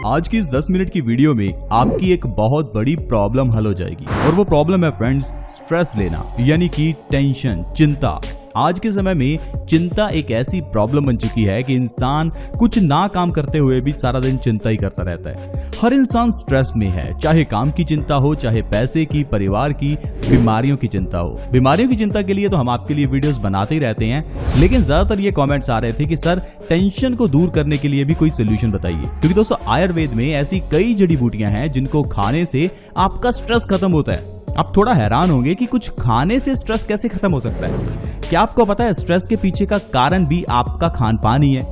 आज की इस 10 मिनट की वीडियो में आपकी एक बहुत बड़ी प्रॉब्लम हल हो जाएगी और वो प्रॉब्लम है फ्रेंड्स स्ट्रेस लेना, यानी कि टेंशन, चिंता। आज के समय में चिंता एक ऐसी प्रॉब्लम बन चुकी है कि इंसान कुछ ना काम करते हुए भी सारा दिन चिंता ही करता रहता है। हर इंसान स्ट्रेस में है, चाहे काम की चिंता हो, चाहे पैसे की, परिवार की, बीमारियों की चिंता हो। बीमारियों की चिंता के लिए तो हम आपके लिए वीडियोस बनाते ही रहते हैं, लेकिन ज्यादातर ये कमेंट्स आ रहे थे कि सर टेंशन को दूर करने के लिए भी कोई सोल्यूशन बताइए, क्योंकि दोस्तों आयुर्वेद में ऐसी कई जड़ी बूटियां हैं जिनको खाने से आपका स्ट्रेस खत्म होता है। आप थोड़ा हैरान होंगे कि कुछ खाने से स्ट्रेस कैसे खत्म हो सकता है। क्या आपको पता है स्ट्रेस के पीछे का कारण भी आपका खान पान ही है।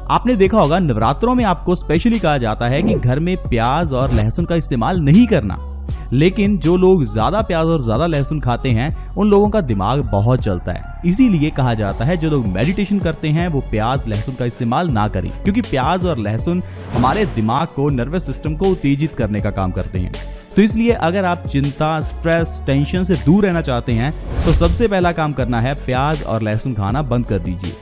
आपने देखा होगा नवरात्रों में आपको स्पेशली कहा जाता है कि घर में प्याज और लहसुन का इस्तेमाल नहीं करना, लेकिन जो लोग ज्यादा प्याज और ज्यादा लहसुन खाते हैं उन लोगों का दिमाग बहुत चलता है। इसीलिए कहा जाता है जो लोग मेडिटेशन करते हैं वो प्याज लहसुन का इस्तेमाल ना करें, क्योंकि प्याज और लहसुन हमारे दिमाग को, नर्वस सिस्टम को उत्तेजित करने का काम करते हैं। तो इसलिए अगर आप चिंता, स्ट्रेस, टेंशन से दूर रहना चाहते हैं तो सबसे पहला काम करना है प्याज और लहसुन खाना बंद कर दीजिए।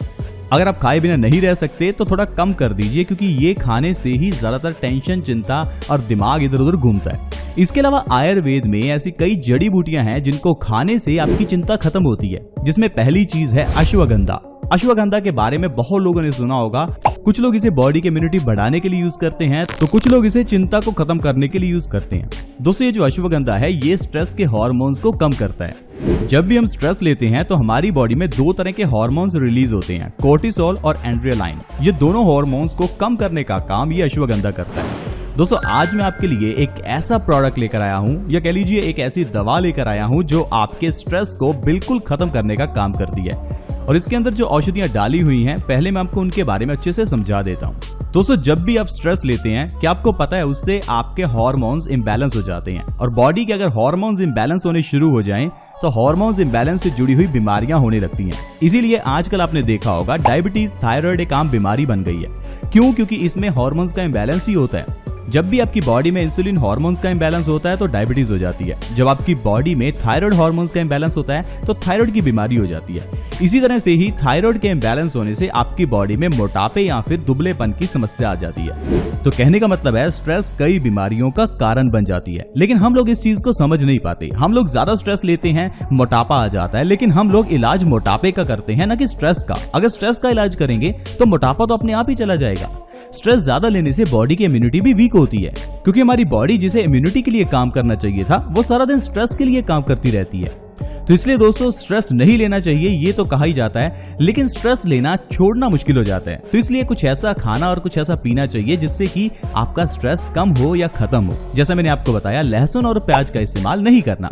अगर आप खाए बिना नहीं रह सकते तो थोड़ा कम कर दीजिए, क्योंकि ये खाने से ही ज्यादातर टेंशन, चिंता और दिमाग इधर उधर घूमता है। इसके अलावा आयुर्वेद में ऐसी कई जड़ी बूटियां हैं जिनको खाने से आपकी चिंता खत्म होती है, जिसमें पहली चीज है अश्वगंधा। अश्वगंधा के बारे में बहुत लोगों ने सुना होगा। कुछ लोग इसे बॉडी की इम्यूनिटी बढ़ाने के लिए यूज करते हैं, तो कुछ लोग इसे चिंता को खत्म करने के लिए यूज करते हैं। दोस्तों ये जो अश्वगंधा है ये स्ट्रेस के हार्मोन्स को कम करता है। जब भी हम स्ट्रेस लेते हैं तो हमारी बॉडी में दो तरह के हार्मोन्स रिलीज होते हैं, कोर्टिसोल और एड्रेनालाइन। ये दोनों हार्मोन्स को कम करने का काम ये अश्वगंधा करता है। दोस्तों आज मैं आपके लिए एक ऐसा प्रोडक्ट लेकर आया हूं, या कह लीजिए एक ऐसी दवा लेकर आया हूं जो आपके स्ट्रेस को बिल्कुल खत्म करने का काम करती है। और इसके अंदर जो औषधियां डाली हुई हैं पहले मैं आपको उनके बारे में अच्छे से समझा देता हूं। दोस्तों जब भी आप स्ट्रेस लेते हैं, क्या आपको पता है उससे आपके हार्मोन्स इम्बैलेंस हो जाते हैं, और बॉडी के अगर हार्मोन्स इम्बैलेंस होने शुरू हो जाएं तो हार्मोन्स इम्बैलेंस से जुड़ी हुई बीमारियां होने लगती हैं। इसीलिए आजकल आपने देखा होगा डायबिटीज, थायराइड एक आम बीमारी बन गई है। क्यों? क्योंकि इसमें हार्मोन्स का इम्बैलेंस ही होता है। जब भी आपकी बॉडी में इंसुलिन हार्मोन्स का इम्बैलेंस होता है तो डायबिटीज हो जाती है। जब आपकी बॉडी में थायराइड हार्मोन्स का इम्बैलेंस होता है तो थायराइड की बीमारी हो जाती है। इसी तरह से ही थायराइड के इम्बैलेंस होने से आपकी बॉडी में मोटापे या फिर दुबलेपन की समस्या आ जाती है। तो कहने का मतलब है स्ट्रेस कई बीमारियों का कारण बन जाती है, लेकिन हम लोग इस चीज को समझ नहीं पाते। हम लोग ज्यादा स्ट्रेस लेते हैं, मोटापा आ जाता है, लेकिन हम लोग इलाज मोटापे का करते हैं ना कि स्ट्रेस का। अगर स्ट्रेस का इलाज करेंगे तो मोटापा तो अपने आप ही चला जाएगा। स्ट्रेस ज्यादा लेने से बॉडी की इम्यूनिटी भी वीक होती है, क्योंकि हमारी बॉडी जिसे इम्यूनिटी के लिए काम करना चाहिए था वो सारा दिन स्ट्रेस के लिए काम करती रहती है। तो इसलिए दोस्तों स्ट्रेस नहीं लेना चाहिए ये तो कहा ही जाता है, लेकिन स्ट्रेस लेना छोड़ना मुश्किल हो जाता है। तो इसलिए कुछ ऐसा खाना और कुछ ऐसा पीना चाहिए जिससे कि आपका स्ट्रेस कम हो या खत्म हो। जैसा मैंने आपको बताया, लहसुन और प्याज का इस्तेमाल नहीं करना।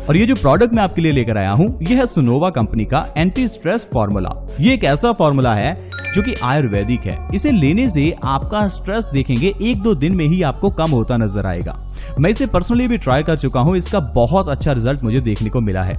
और ये जो प्रोडक्ट मैं आपके लिए लेकर आया हूँ ये है सुनोवा कंपनी का एंटी स्ट्रेस फार्मूला। ये एक ऐसा फार्मूला है जो कि आयुर्वेदिक है। इसे लेने से आपका स्ट्रेस देखेंगे 1-2 दिन में ही आपको कम होता नजर आएगा। मैं इसे पर्सनली भी ट्राई कर चुका हूँ, इसका बहुत अच्छा रिजल्ट मुझे देखने को मिला है,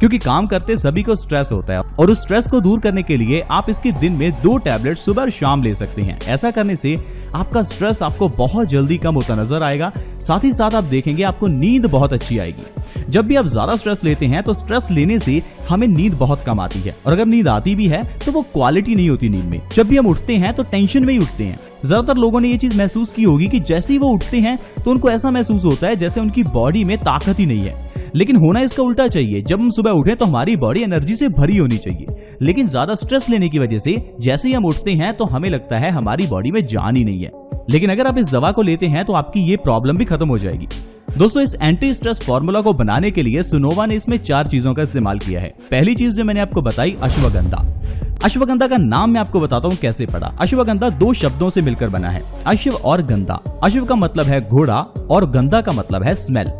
क्योंकि काम करते सभी को स्ट्रेस होता है और उस स्ट्रेस को दूर करने के लिए आप इसकी दिन में 2 टैबलेट सुबह और शाम ले सकते हैं। ऐसा करने से आपका स्ट्रेस आपको बहुत जल्दी कम होता नजर आएगा। साथ ही साथ आप देखेंगे आपको नींद बहुत अच्छी आएगी। जब भी आप ज्यादा स्ट्रेस लेते हैं तो स्ट्रेस लेने से हमें नींद बहुत कम आती है, और अगर नींद आती भी है तो वो क्वालिटी नहीं होती नींद में। जब भी हम उठते हैं तो टेंशन में ही उठते हैं। ज्यादातर लोगों ने ये चीज महसूस की होगी कि जैसे ही वो उठते हैं तो उनको ऐसा महसूस होता है जैसे उनकी बॉडी में ताकत ही नहीं है, लेकिन होना इसका उल्टा चाहिए। जब हम सुबह उठे तो हमारी बॉडी एनर्जी से भरी होनी चाहिए, लेकिन ज्यादा स्ट्रेस लेने की वजह से जैसे ही हम उठते हैं तो हमें लगता है हमारी बॉडी में जान ही नहीं है। लेकिन अगर आप इस दवा को लेते हैं तो आपकी ये प्रॉब्लम भी खत्म हो जाएगी। दोस्तों इस एंटी स्ट्रेस फार्मूला को बनाने के लिए सुनोवा ने इसमें 4 चीजों का इस्तेमाल किया है। पहली चीज जो मैंने आपको बताई, अश्वगंधा। अश्वगंधा का नाम मैं आपको बताता हूँ कैसे पड़ा। अश्वगंधा 2 शब्दों से मिलकर बना है, अश्व और गंधा। अश्व का मतलब है घोड़ा और गंधा का मतलब है स्मेल,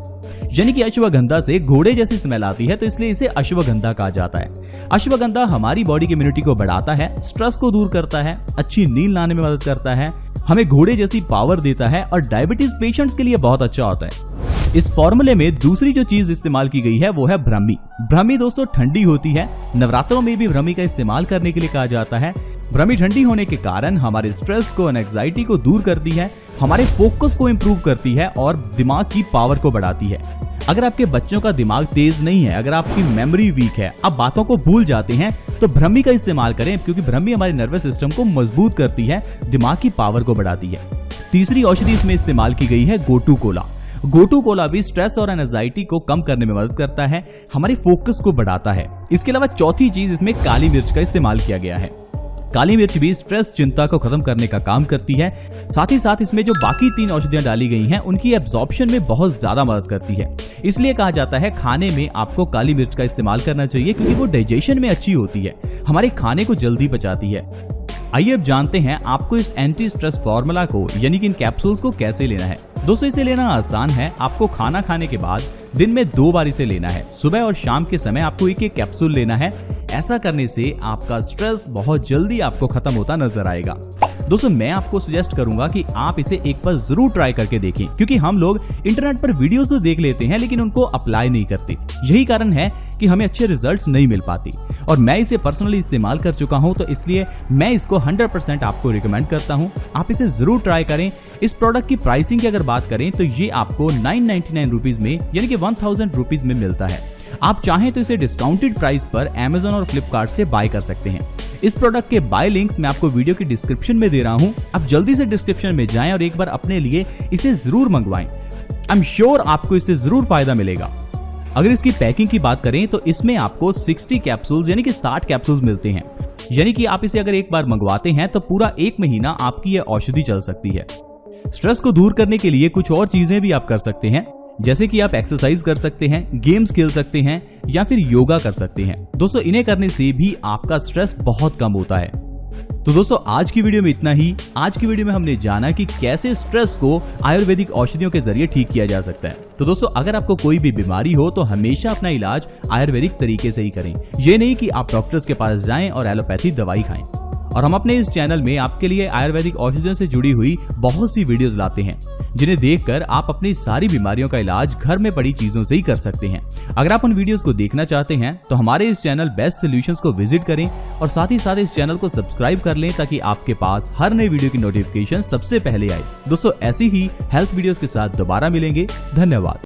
यानी कि अश्वगंधा से घोड़े जैसी स्मेल आती है, तो इसलिए इसे अश्वगंधा कहा जाता है। अश्वगंधा हमारी बॉडी की इम्यूनिटी को बढ़ाता है, स्ट्रेस को दूर करता है, अच्छी नींद लाने में मदद करता है, हमें घोड़े जैसी पावर देता है और डायबिटीज पेशेंट्स के लिए बहुत अच्छा होता है। इस फॉर्मूले में दूसरी जो चीज इस्तेमाल की गई है वो है ब्राह्मी। ब्राह्मी दोस्तों ठंडी होती है, नवरात्रों में भी ब्राह्मी का इस्तेमाल करने के लिए कहा जाता है। ब्राह्मी ठंडी होने के कारण हमारे स्ट्रेस को, एंग्जाइटी को दूर करती है, हमारे फोकस को इम्प्रूव करती है और दिमाग की पावर को बढ़ाती है। अगर आपके बच्चों का दिमाग तेज नहीं है, अगर आपकी मेमोरी वीक है, आप बातों को भूल जाते हैं, तो ब्राह्मी का इस्तेमाल करें, क्योंकि ब्राह्मी हमारे नर्वस सिस्टम को मजबूत करती है, दिमाग की पावर को बढ़ाती है। तीसरी औषधि इसमें इस्तेमाल की गई है गोटू कोला। गोटू कोला भी स्ट्रेस और एंजाइटी को कम करने में मदद करता है, हमारे फोकस को बढ़ाता है। इसके अलावा चौथी चीज इसमें काली मिर्च का इस्तेमाल किया गया है। काली मिर्च भी स्ट्रेस, चिंता को खत्म करने का काम करती है। साथ ही साथ इसमें जो बाकी 3 औषधियां डाली गई हैं उनकी एब्जॉर्प्शन में बहुत ज्यादा मदद करती है। इसलिए कहा जाता है खाने में आपको काली मिर्च का इस्तेमाल करना चाहिए, क्योंकि वो डाइजेशन में अच्छी होती है, हमारे खाने को जल्दी पचाती है। आइए अब जानते हैं आपको इस एंटी स्ट्रेस फॉर्मूला को यानी कि इन कैप्सूल्स को कैसे लेना है। दोस्तों इसे लेना आसान है। आपको खाना खाने के बाद दिन में 2 बार इसे लेना है। सुबह और शाम के समय आपको एक कैप्सूल लेना है। ऐसा करने से आपका स्ट्रेस बहुत जल्दी आपको खत्म होता नजर आएगा। दोस्तों मैं आपको सजेस्ट करूंगा कि आप इसे एक बार जरूर ट्राई करके देखें, क्योंकि हम लोग इंटरनेट पर वीडियोस तो देख लेते हैं लेकिन उनको अप्लाई नहीं करते। यही कारण है कि हमें अच्छे रिजल्ट्स नहीं मिल पाती। और मैं इसे पर्सनली इस्तेमाल कर चुका हूं, तो इसलिए मैं इसको 100% आपको रिकमेंड करता हूं। आप इसे जरूर ट्राई करें। इस प्रोडक्ट की प्राइसिंग की अगर बात करें तो ये आपको 999 रुपीज में यानी कि 1000 रुपीज में मिलता है। आप चाहें तो इसे डिस्काउंटेड प्राइस पर Amazon और Flipkart से बाय कर सकते हैं। इस प्रोडक्ट के बाय लिंक्स मैं आपको वीडियो की डिस्क्रिप्शन में दे रहा हूं। आप जल्दी से डिस्क्रिप्शन में जाएं और एक बार अपने लिए इसे जरूर मंगवाएं। आई एम श्योर आपको इससे जरूर फायदा मिलेगा। अगर इसकी पैकिंग की बात करें तो इसमें आपको 60 कैप्सूल्स यानी कि 60 कैप्सूल्स मिलते हैं। यानी कि आप इसे अगर एक बार मंगवाते हैं तो पूरा 1 महीना आपकी यह औषधि चल सकती है। स्ट्रेस को दूर करने के लिए कुछ और चीजें भी आप कर सकते हैं, जैसे कि आप एक्सरसाइज कर सकते हैं, गेम्स खेल सकते हैं या फिर योगा कर सकते हैं। दोस्तों इन्हें करने से भी आपका स्ट्रेस बहुत कम होता है। तो दोस्तों आज की वीडियो में इतना ही। आज की वीडियो में हमने जाना कि कैसे स्ट्रेस को आयुर्वेदिक औषधियों के जरिए ठीक किया जा सकता है। तो दोस्तों अगर आपको कोई भी बीमारी हो तो हमेशा अपना इलाज आयुर्वेदिक तरीके से ही करें। ये नहीं कि आप डॉक्टर्स के पास जाएं और एलोपैथी दवाई खाएं। और हम अपने इस चैनल में आपके लिए आयुर्वेदिक औषधियों से जुड़ी हुई बहुत सी वीडियोस लाते हैं, जिन्हें देखकर आप अपनी सारी बीमारियों का इलाज घर में पड़ी चीजों से ही कर सकते हैं। अगर आप उन वीडियोस को देखना चाहते हैं तो हमारे इस चैनल बेस्ट सॉल्यूशंस को विजिट करें और साथ ही साथ इस चैनल को सब्सक्राइब कर लें, ताकि आपके पास हर नई वीडियो की नोटिफिकेशन सबसे पहले आए। दोस्तों ऐसी ही हेल्थ वीडियोस के साथ दोबारा मिलेंगे। धन्यवाद।